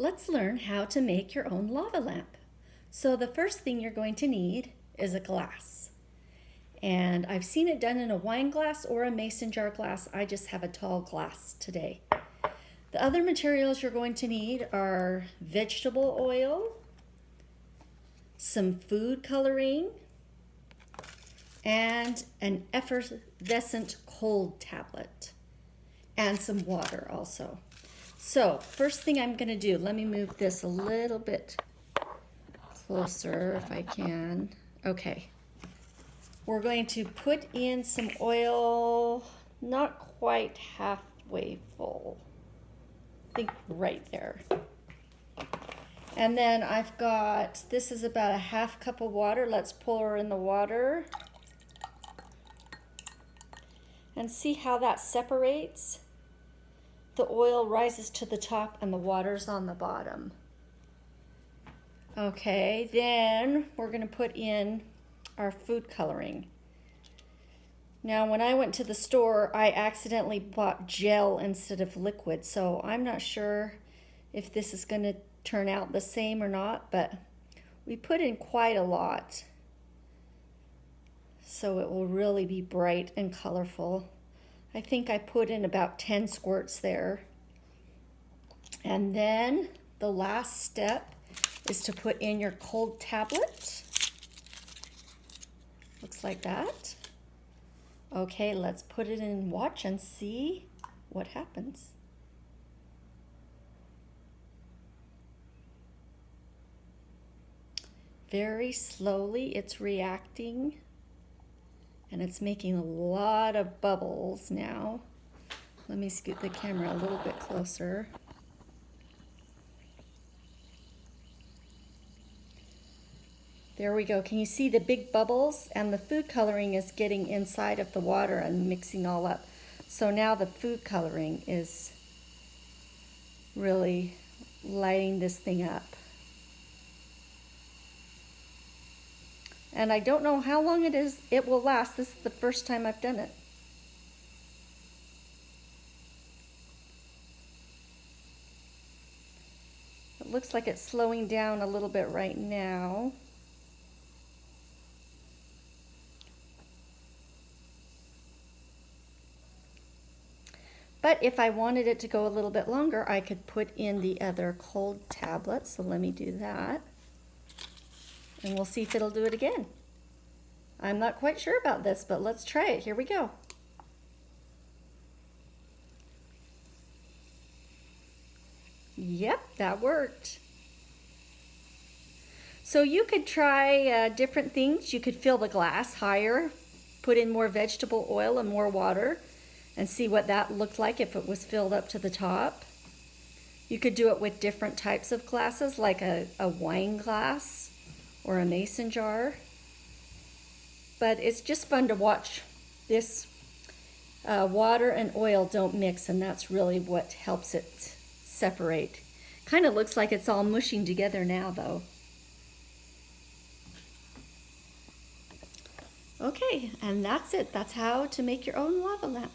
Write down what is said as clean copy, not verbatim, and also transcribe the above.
Let's learn how to make your own lava lamp. So the first thing you're going to need is a glass. And I've seen it done in a wine glass or a mason jar glass. I just have a tall glass today. The other materials you're going to need are vegetable oil, some food coloring, and an effervescent cold tablet, and some water also. So first thing I'm going to do, let me move this a little bit closer if I can. Okay. We're going to put in some oil, not quite halfway full. I think right there. And then I've got, this is about a half cup of water. Let's pour in the water. And see how that separates? The oil rises to the top and the water's on the bottom. Okay, then we're going to put in our food coloring. Now, when I went to the store, I accidentally bought gel instead of liquid, so I'm not sure if this is going to turn out the same or not, but we put in quite a lot, so it will really be bright and colorful. I think I put in about 10 squirts there. And then the last step is to put in your cold tablet. Looks like that. Okay, let's put it in, watch and see what happens. Very slowly it's reacting. And it's making a lot of bubbles now. Let me scoot the camera a little bit closer. There we go. Can you see the big bubbles? And the food coloring is getting inside of the water and mixing all up. So now the food coloring is really lighting this thing up. And I don't know how long it will last. This is the first time I've done it. It looks like it's slowing down a little bit right now. But if I wanted it to go a little bit longer, I could put in the other cold tablet. So let me do that. And we'll see if it'll do it again. I'm not quite sure about this, but let's try it. Here we go. Yep, that worked. So you could try different things. You could fill the glass higher, put in more vegetable oil and more water, and see what that looked like if it was filled up to the top. You could do it with different types of glasses, like a wine glass or a mason jar. But it's just fun to watch this. Water and oil don't mix, and that's really what helps it separate. Kind of looks like it's all mushing together now, though. Okay, and that's it. That's how to make your own lava lamp.